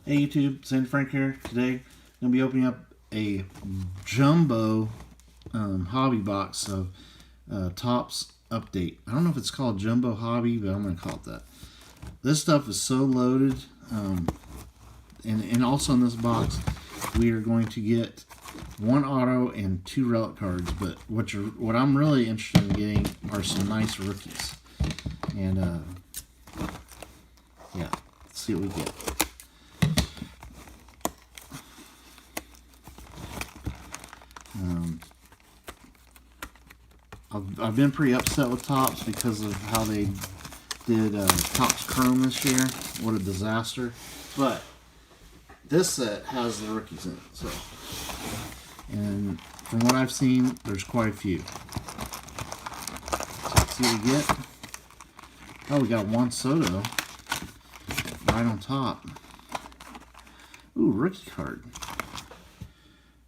Hey YouTube, Sandy Frank here. Today I'm going to be opening up a jumbo hobby box of Topps Update. I don't know if it's called Jumbo Hobby, but I'm going to call it that. This stuff is so loaded, and also in this box we are going to get one auto and two relic cards. But what I'm really interested in getting are some nice rookies. And yeah, let's see what we get. I've been pretty upset with Topps because of how they did Topps Chrome this year. What a disaster. But this set has the rookies in it. So, and from what I've seen, there's quite a few. So let's see what we get. Oh, we got Juan Soto right on top. Ooh, rookie card.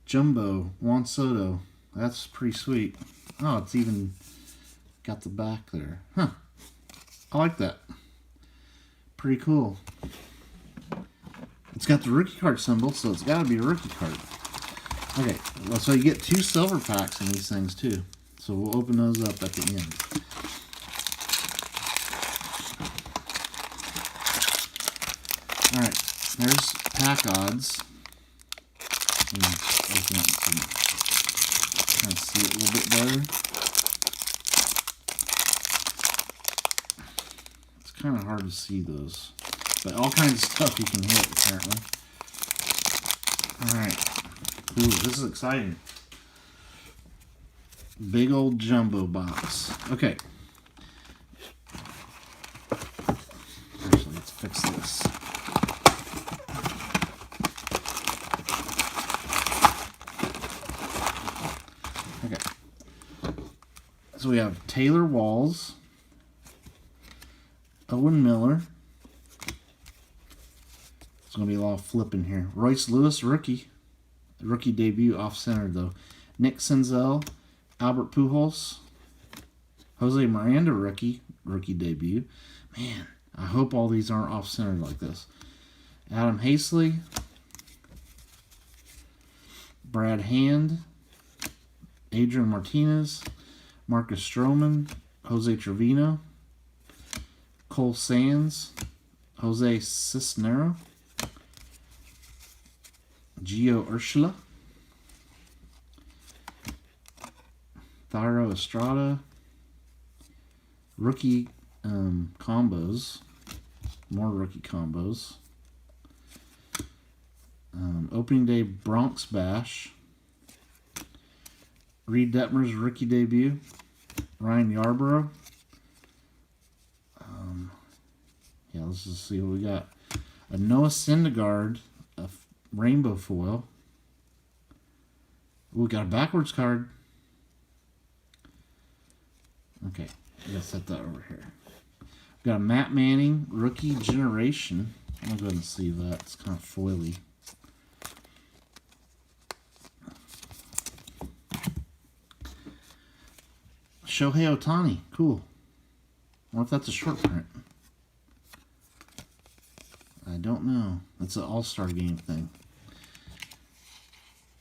Jumbo Juan Soto. That's pretty sweet. Oh, it's even got the back there. Huh. I like that. Pretty cool. It's got the rookie card symbol, so it's got to be a rookie card. Okay, well, so you get two silver packs in these things, too. So we'll open those up at the end. Alright, there's pack odds. Open it and kind of see it a little bit better. It's kind of hard to see those, but all kinds of stuff you can hit apparently. Alright. Ooh, this is exciting. Big old jumbo box. Okay. Actually, let's fix this. Okay. So we have Taylor Walls, Owen Miller. It's going to be a lot of flipping here. Royce Lewis, rookie. Rookie debut, off-center though. Nick Senzel, Albert Pujols, Jose Miranda, rookie debut. Man, I hope all these aren't off-centered like this. Adam Haseley, Brad Hand, Adrian Martinez, Marcus Stroman, Jose Trevino, Cole Sands, Jose Cisnero, Gio Urshela, Thairo Estrada, rookie combos, more rookie combos. Opening day Bronx Bash, Reed Detmer's rookie debut, Ryan Yarbrough. Yeah, let's just see what we got. A Noah Syndergaard, a rainbow foil. Ooh, we got a backwards card. Okay, I gotta set that over here. We got a Matt Manning, rookie generation. I'm gonna go ahead and sleeve that. It's kind of foily. Shohei Ohtani, cool. I wonder if that's a short print. I don't know. It's an all-star game thing.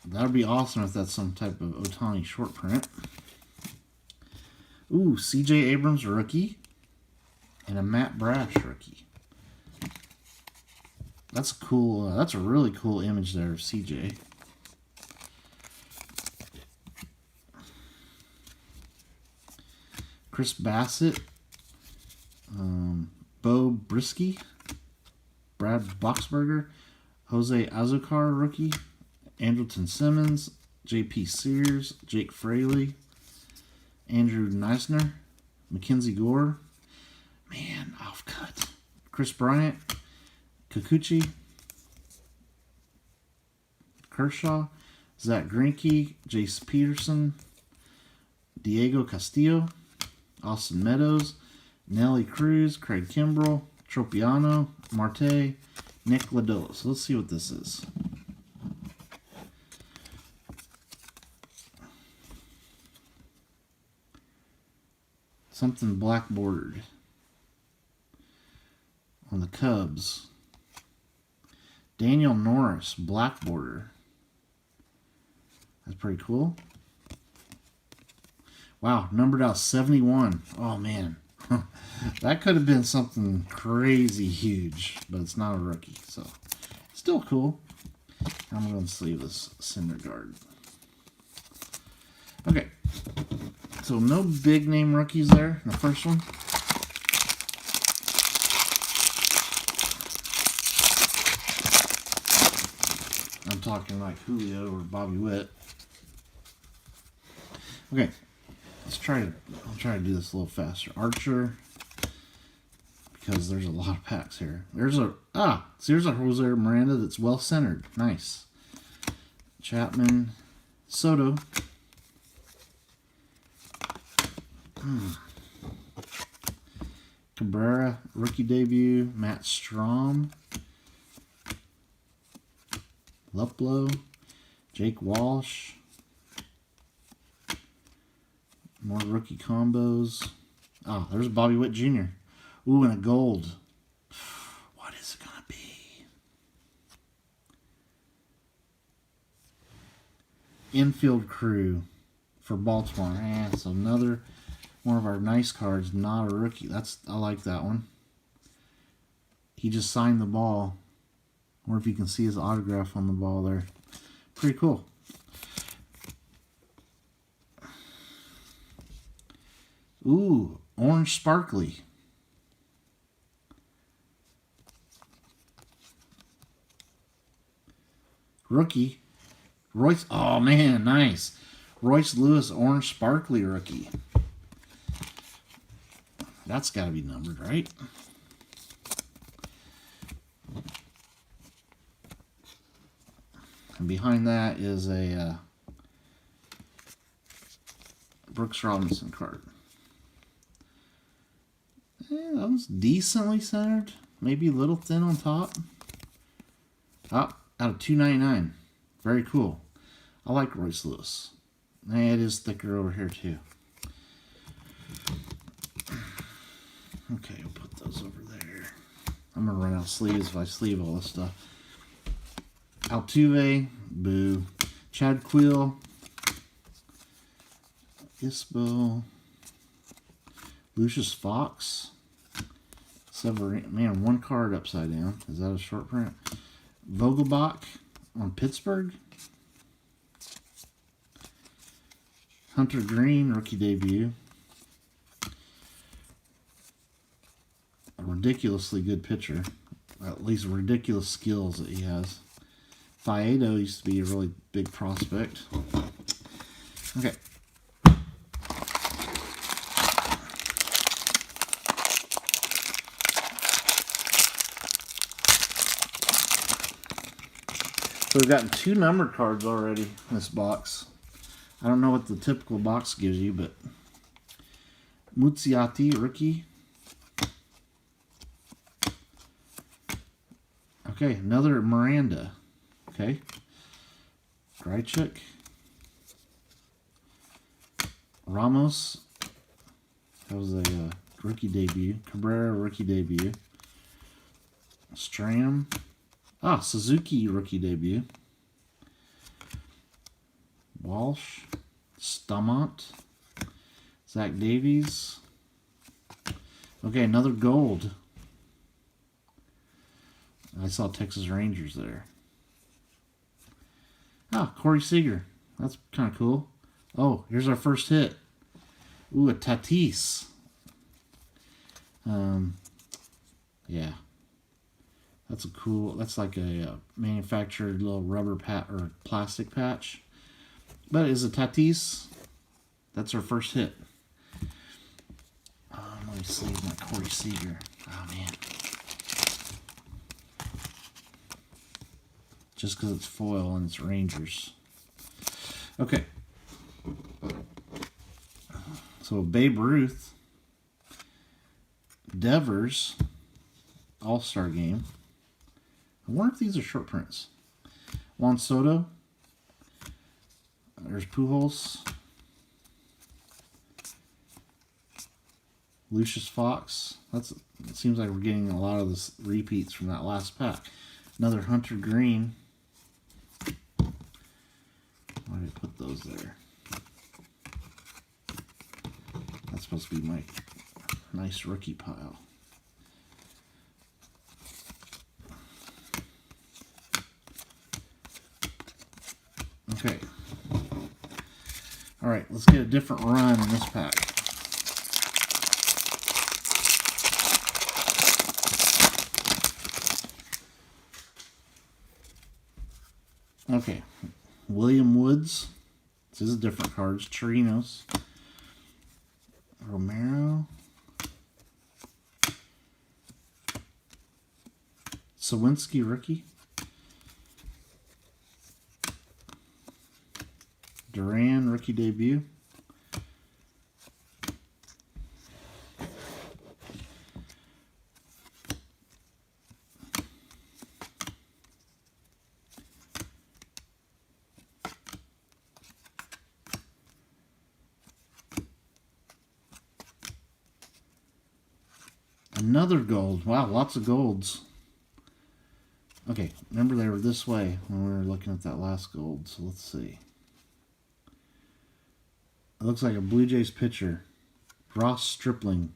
That would be awesome if that's some type of Ohtani short print. Ooh, C.J. Abrams rookie. And a Matt Brash rookie. That's cool. That's a really cool image there of C.J. Chris Bassett. Bo Brisky. Brad Boxberger, Jose Azocar, rookie, Andrelton Simmons, J.P. Sears, Jake Fraley, Andrew Neisner, Mackenzie Gore, man, off cut, Chris Bryant, Kikuchi, Kershaw, Zach Greinke, Jace Peterson, Diego Castillo, Austin Meadows, Nelly Cruz, Craig Kimbrell, Tropiano, Marte, Nick Lodolo. So let's see what this is. Something black bordered on the Cubs. Daniel Norris, black border. That's pretty cool. Wow, numbered out 71. Oh, man. That could have been something crazy huge, but it's not a rookie, so still cool. I'm going to sleeve this Syndergaard. Okay, so no big name rookies there in the first one. I'm talking like Julio or Bobby Witt. Okay, I'll try to do this a little faster. Archer, because there's a lot of packs here. There's a Jose Miranda that's well centered. Nice. Chapman, Soto. Cabrera, rookie debut. Matt Strom. Luplow. Jake Walsh. More rookie combos. Oh, there's Bobby Witt Jr. Ooh, and a gold. What is it going to be? Infield crew for Baltimore. And so another one of our nice cards, not a rookie. I like that one. He just signed the ball. I wonder if you can see his autograph on the ball there. Pretty cool. Ooh, orange sparkly. Rookie. Royce. Oh, man, nice. Royce Lewis, orange sparkly rookie. That's got to be numbered, right? And behind that is a Brooks Robinson card. That was decently centered. Maybe a little thin on top. Out of 299. Very cool. I like Royce Lewis. And it is thicker over here too. Okay, we'll put those over there. I'm going to run out of sleeves if I sleeve all this stuff. Altuve, boo. Chad Quill. Isbo. Lucius Fox. Severino. Man, one card upside down. Is that a short print? Vogelbach on Pittsburgh. Hunter Green, rookie debut. A ridiculously good pitcher. At least ridiculous skills that he has. Faedo used to be a really big prospect. Okay. So we've gotten 2 numbered cards already in this box. I don't know what the typical box gives you, but Muziati, rookie. Okay, another Miranda. Okay. Grichuk. Ramos. That was a rookie debut. Cabrera, rookie debut. Stram. Suzuki, rookie debut. Walsh. Stamont. Zach Davies. Okay, another gold. I saw Texas Rangers there. Corey Seager. That's kind of cool. Oh, here's our first hit. Ooh, a Tatis. Yeah. That's a cool, that's like a manufactured little rubber patch or plastic patch. But it's a Tatis. That's our first hit. Let me sleeve my Corey Seager. Oh, man. Just because it's foil and it's Rangers. Okay. So Babe Ruth. Devers. All-Star Game. I wonder if these are short prints. Juan Soto. There's Pujols. Lucius Fox. It seems like we're getting a lot of this repeats from that last pack. Another Hunter Green. Why did I put those there? That's supposed to be my nice rookie pile. Okay. All right, let's get a different run in this pack. Okay, William Woods. This is a different cards. Chirinos. Romero. Sawinski rookie. Duran rookie debut. Another gold. Wow, lots of golds. Okay, remember they were this way when we were looking at that last gold, so let's see. It looks like a Blue Jays pitcher. Ross Stripling.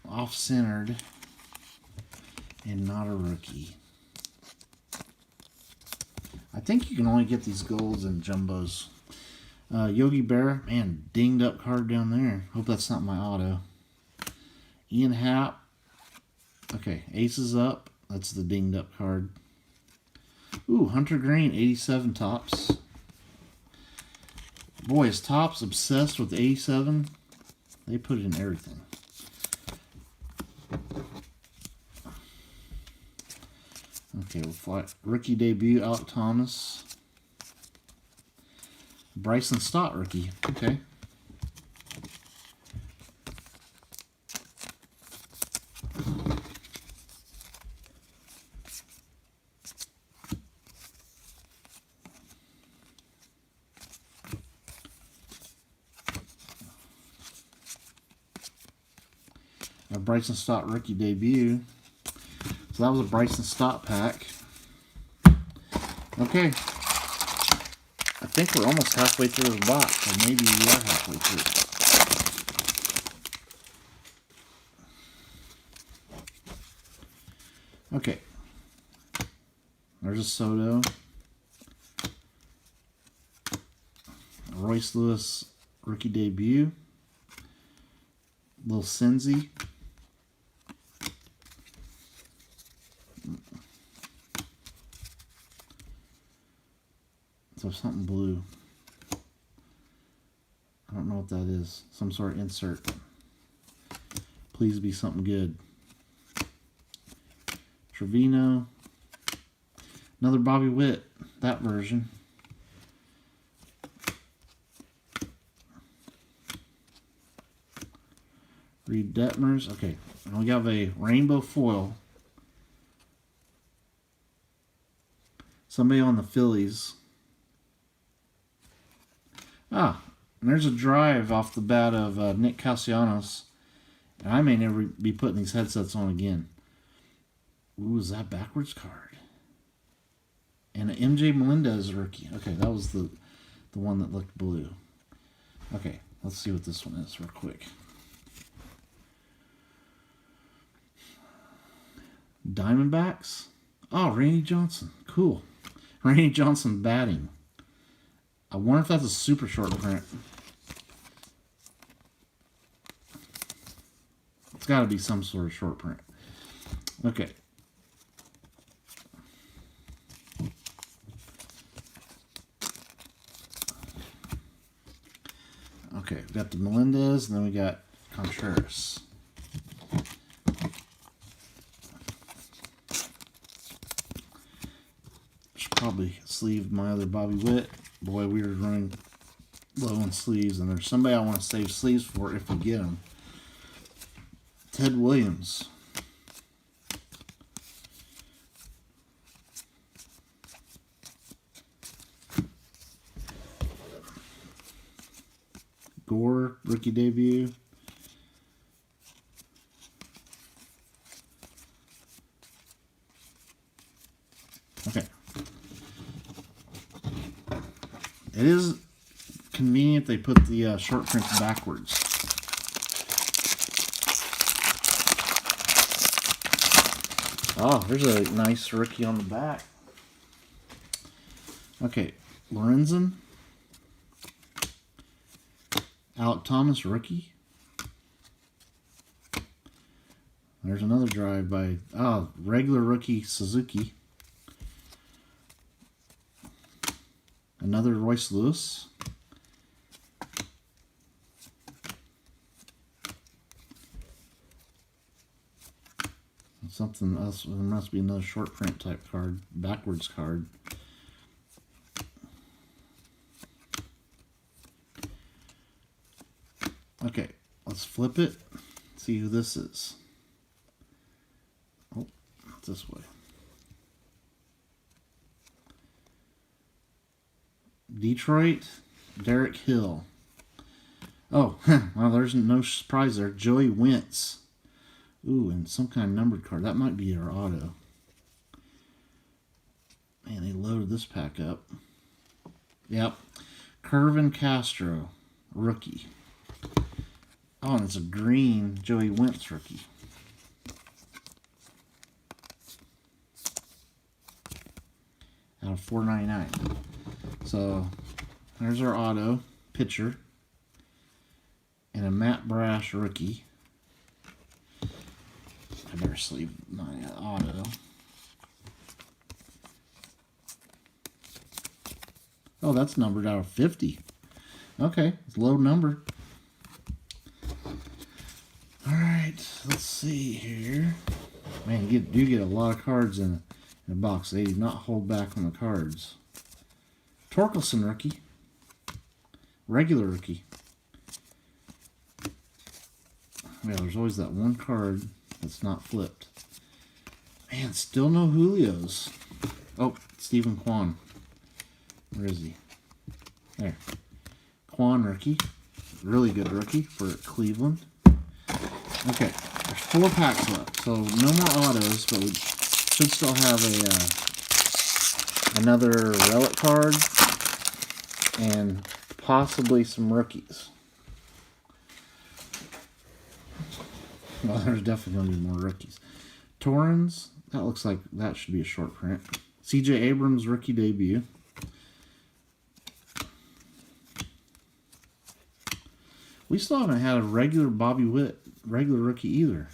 Off-centered. And not a rookie. I think you can only get these golds in jumbos. Yogi Berra. Man, dinged up card down there. Hope that's not my auto. Ian Happ. Okay, aces up. That's the dinged up card. Ooh, Hunter Green, 87 tops. Boy, is Topps obsessed with 87. They put in everything. Okay, we'll fly. Rookie debut, Alek Thomas. Bryson Stott rookie. Okay. A Bryson Stott rookie debut. So that was a Bryson Stott pack. Okay. I think we're almost halfway through the box, or maybe we are halfway through. Okay. There's a Soto. Royce Lewis rookie debut. Little Cincy. So something blue. I don't know what that is. Some sort of insert. Please be something good. Trevino. Another Bobby Witt. That version. Reed Detmers. Okay. And we have a rainbow foil. Somebody on the Phillies. Ah, and there's a drive off the bat of Nick Castellanos. And I may never be putting these headsets on again. Ooh, is that backwards card? And an MJ Melendez rookie. Okay, that was the one that looked blue. Okay, let's see what this one is real quick. Diamondbacks. Oh, Randy Johnson. Cool. Randy Johnson batting. I wonder if that's a super short print. It's got to be some sort of short print. Okay. Okay, we got the Melendez, and then we got Contreras. Should probably sleeve my other Bobby Witt. Boy, we were running low on sleeves, and there's somebody I want to save sleeves for if we get them. Ted Williams. Gore, rookie debut. put the short prints backwards. Oh, there's a nice rookie on the back. Okay, Lorenzen. Alec Thomas, rookie. There's another drive by, regular rookie Suzuki. Another Royce Lewis. Something else, there must be another short print type card, backwards card. Okay, let's flip it, see who this is. Oh, this way. Detroit, Derek Hill. Oh, well, there's no surprise there. Joey Wentz. Ooh, and some kind of numbered card. That might be our auto. Man, they loaded this pack up. Yep. Curvin Castro, rookie. Oh, and it's a green Joey Wentz rookie. Out of $4.99. So, there's our auto pitcher. And a Matt Brash rookie. I better sleeve my auto. Oh, that's numbered out of 50. Okay, it's a low number. Alright, let's see here. Man, you do get a lot of cards in a box. They do not hold back on the cards. Torkelson rookie. Regular rookie. Yeah, there's always that one card that's not flipped. Man, still no Julios. Oh, Stephen Kwan. Where is he? There. Kwan rookie. Really good rookie for Cleveland. Okay, there's 4 packs left, so no more autos, but we should still have another relic card and possibly some rookies. Well, there's definitely going to be more rookies. Torrens, that looks like that should be a short print. C.J. Abrams rookie debut. We still haven't had a regular Bobby Witt regular rookie either.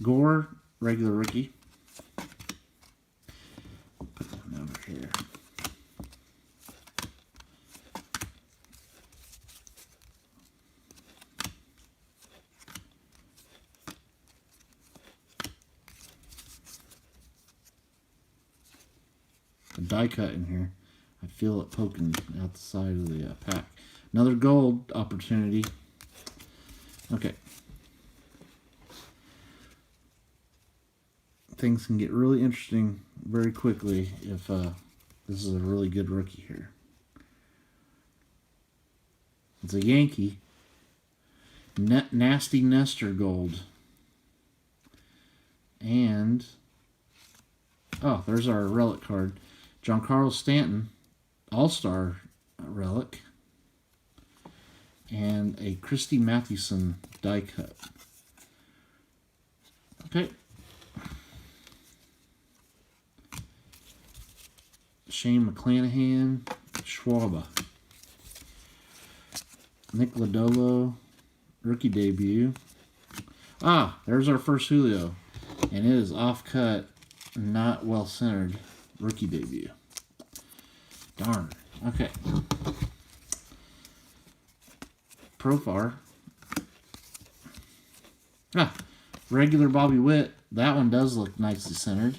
Gore, regular rookie. Put that one over here. A die cut in here. I feel it poking out the side of the pack. Another gold opportunity. Okay. Things can get really interesting very quickly if this is a really good rookie here. It's a Yankee. Nasty Nestor gold. And, oh, there's our relic card. Giancarlo Stanton, All-Star relic. And a Christy Mathewson die cut. Okay. Shane McClanahan, Schwaba. Nick Lodolo, rookie debut. Ah, there's our first Julio. And it is off-cut, not well-centered, rookie debut. Darn. Okay. Profar. Ah, regular Bobby Witt. That one does look nicely centered.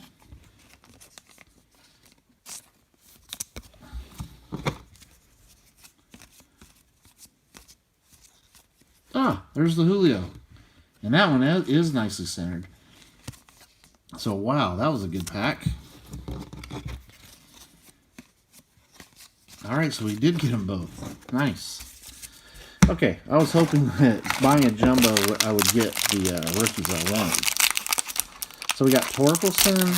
Ah, there's the Julio. And that one is nicely centered. So, wow, that was a good pack. Alright, so we did get them both. Nice. Okay, I was hoping that buying a jumbo, I would get the rookies I wanted. So we got Torkelson.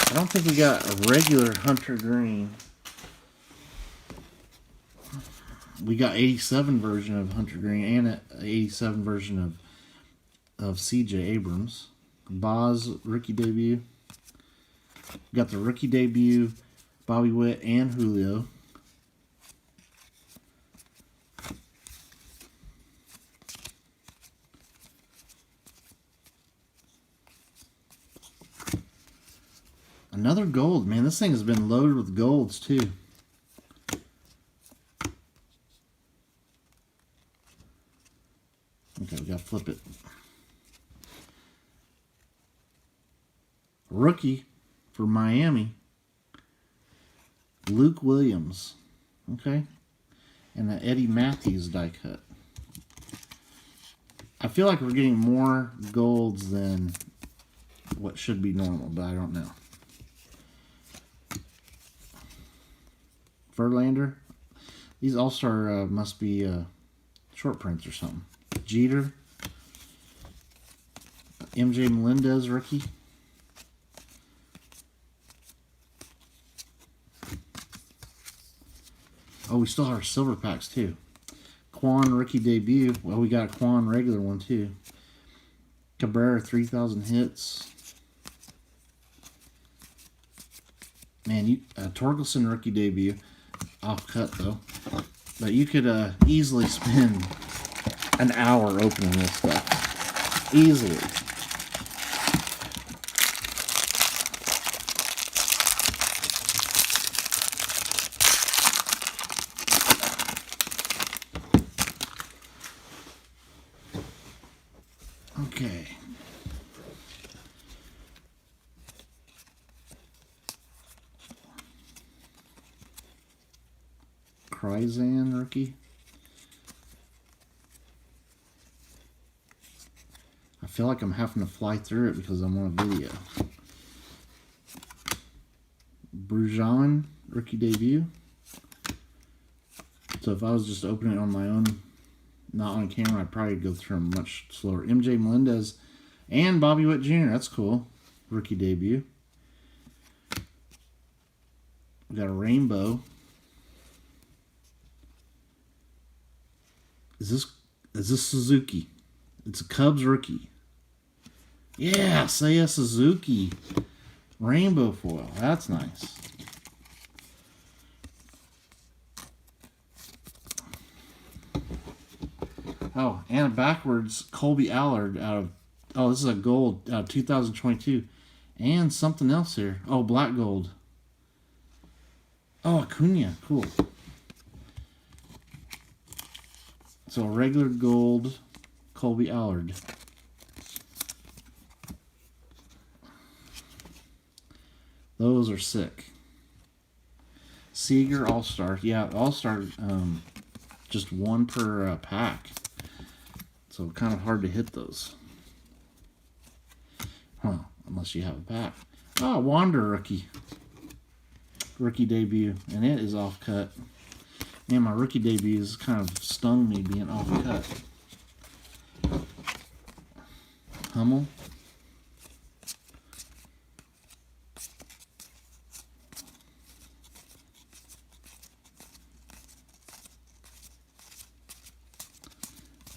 I don't think we got a regular Hunter Green. We got 87 version of Hunter Green and an 87 version of C.J. Abrams. Boz rookie debut. We got the rookie debut, Bobby Witt and Julio. Another gold, man. This thing has been loaded with golds too. Okay, we gotta flip it. Rookie for Miami, Luke Williams. Okay, and the Eddie Matthews die cut. I feel like we're getting more golds than what should be normal, but I don't know. Verlander. These All-Star must be short prints or something. Jeter. MJ Melendez rookie. Oh, we still have our silver packs too. Quan rookie debut. Well, we got a Quan regular one too. Cabrera 3,000 hits. Man, Torkelson rookie debut. Off cut though. But you could easily spend an hour opening this stuff. Easily. Okay. Kryzan rookie. I feel like I'm having to fly through it because I'm on a video. Brujan rookie debut. So if I was just opening it on my own, not on camera, I'd probably go through them much slower. MJ Melendez and Bobby Witt Jr. That's cool. Rookie debut. We got a rainbow. Is this Suzuki? It's a Cubs rookie. Yeah, Seiya Suzuki. Rainbow foil. That's nice. Oh, and a backwards Colby Allard out of... Oh, this is a gold out of 2022. And something else here. Oh, black gold. Oh, Acuna. Cool. So a regular gold Colby Allard. Those are sick. Seager All-Star. Yeah, All-Star, just one per pack. So kind of hard to hit those. Huh, unless you have a pack. Oh, Wander rookie. Rookie debut. And it is off cut. Man, my rookie debuts kind of stung me being off cut. Hummel.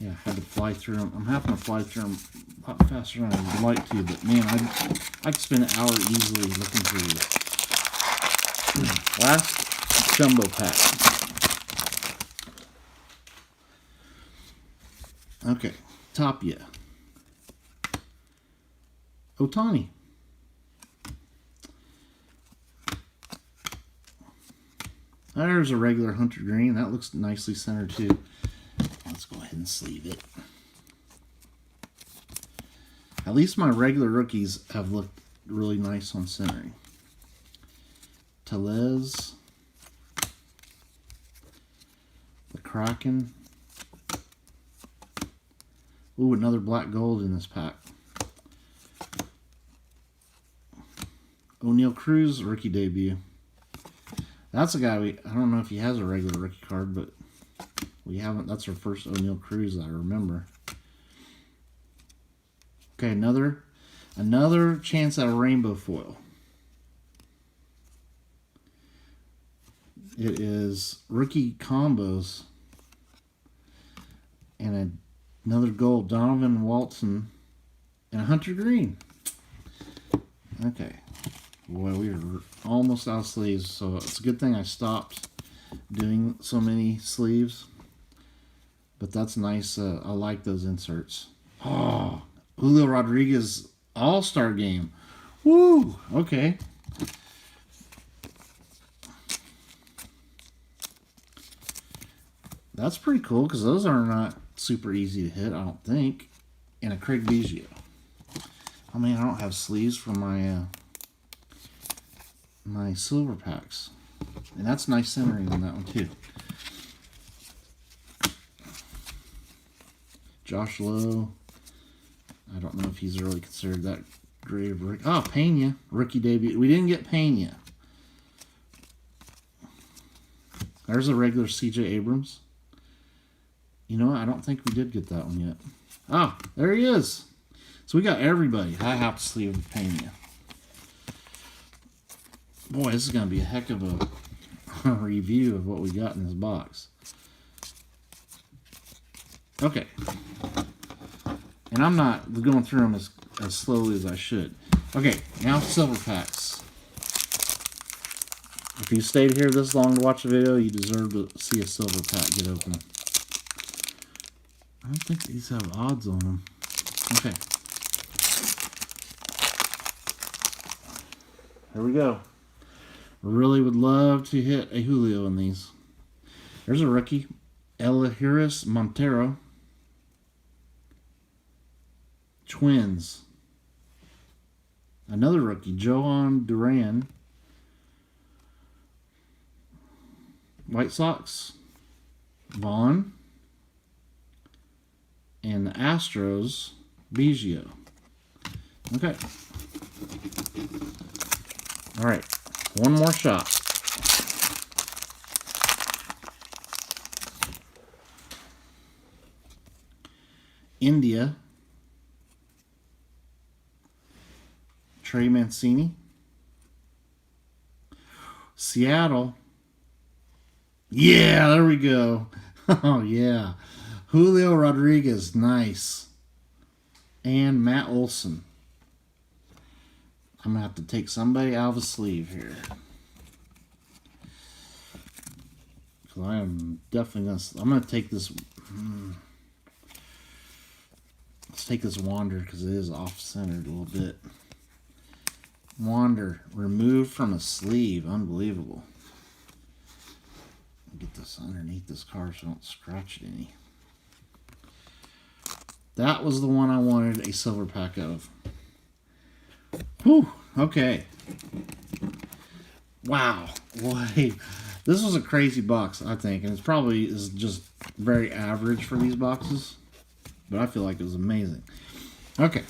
Yeah, I had to fly through them. I'm having to fly through them a lot faster than I would like to, but man, I could spend an hour easily looking through this. Last jumbo pack. Okay, Tapia. Ohtani. There's a regular Hunter Green. That looks nicely centered too. Let's go ahead and sleeve it. At least my regular rookies have looked really nice on centering. Tellez. The Kraken. Ooh, another black gold in this pack. O'Neal Cruz, rookie debut. That's a guy I don't know if he has a regular rookie card, but we haven't. That's our first O'Neal Cruz that I remember. Okay, another chance at a rainbow foil. It is rookie combos. And another gold, Donovan Walton, and a Hunter Green. Okay. Boy, we were almost out of sleeves, so it's a good thing I stopped doing so many sleeves. But that's nice. I like those inserts. Oh, Julio Rodriguez All-Star Game. Woo! Okay. That's pretty cool because those are not super easy to hit, I don't think. And a Craig Biggio. I mean, I don't have sleeves for my my silver packs. And that's nice centering on that one too. Josh Lowe. I don't know if he's really considered that great of a rookie. Oh, Pena. Rookie debut. We didn't get Pena. There's a regular CJ Abrams. You know what? I don't think we did get that one yet. Ah, there he is. So we got everybody. I have to sleeve Pena. Boy, this is going to be a heck of a review of what we got in this box. Okay. And I'm not going through them as slowly as I should. Okay, now silver packs. If you stayed here this long to watch the video, you deserve to see a silver pack get open. I don't think these have odds on them. Okay. There we go. Really would love to hit a Julio in these. There's a rookie. Elehuris Montero. Twins. Another rookie. Johan Duran. White Sox. Vaughn. And the Astros. Biggio. Okay. All right. One more shot. India. Trey Mancini. Seattle. Yeah, there we go. Oh, yeah. Julio Rodriguez. Nice. And Matt Olson. I'm going to have to take somebody out of the sleeve here. So I am definitely going to... I'm going to take this... Let's take this Wander because it is off-centered a little bit. Wander. Removed from a sleeve. Unbelievable. Get this underneath this card so I don't scratch it any. That was the one I wanted a silver pack of. Whew, okay. Wow. Boy, this was a crazy box, I think. And it's probably is just very average for these boxes. But I feel like it was amazing. Okay.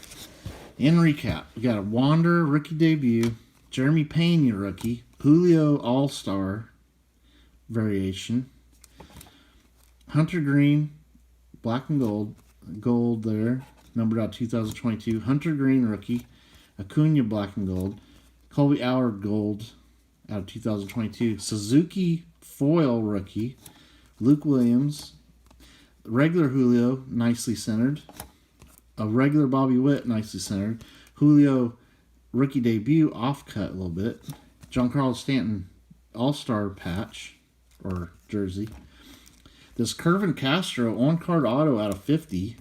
In recap, we got a Wander rookie debut. Jeremy Pena rookie. Julio All-Star variation. Hunter Green, black and gold. Gold there. Numbered out 2022. Hunter Green rookie. Acuna black and gold. Colby Auer gold out of 2022. Suzuki foil rookie. Luke Williams. Regular Julio, nicely centered. A regular Bobby Witt, nicely centered. Julio rookie debut, off cut a little bit. Giancarlo Stanton All-Star patch or jersey. This Kervin Castro on-card auto out of 50.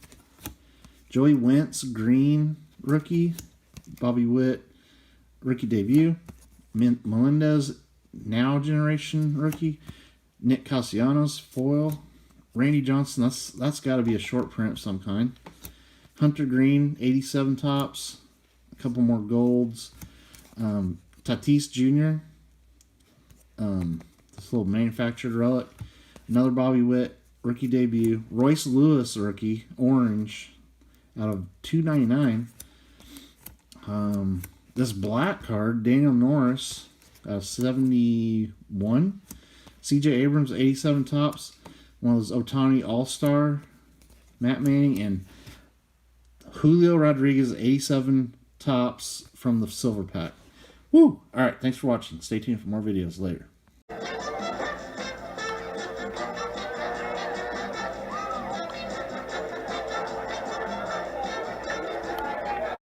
Joey Wentz green rookie. Bobby Witt rookie debut. Melendez now generation rookie. Nick Castellanos foil. Randy Johnson, that's got to be a short print of some kind. Hunter Green 87 tops. A couple more golds. Tatis Jr. This little manufactured relic. Another Bobby Witt rookie debut. Royce Lewis rookie orange out of $2.99. This black card, Daniel Norris, 71. CJ Abrams, 87 tops. One of those Ohtani All-Star. Matt Manning and Julio Rodriguez, 87 tops from the silver pack. Woo! Alright, thanks for watching. Stay tuned for more videos later.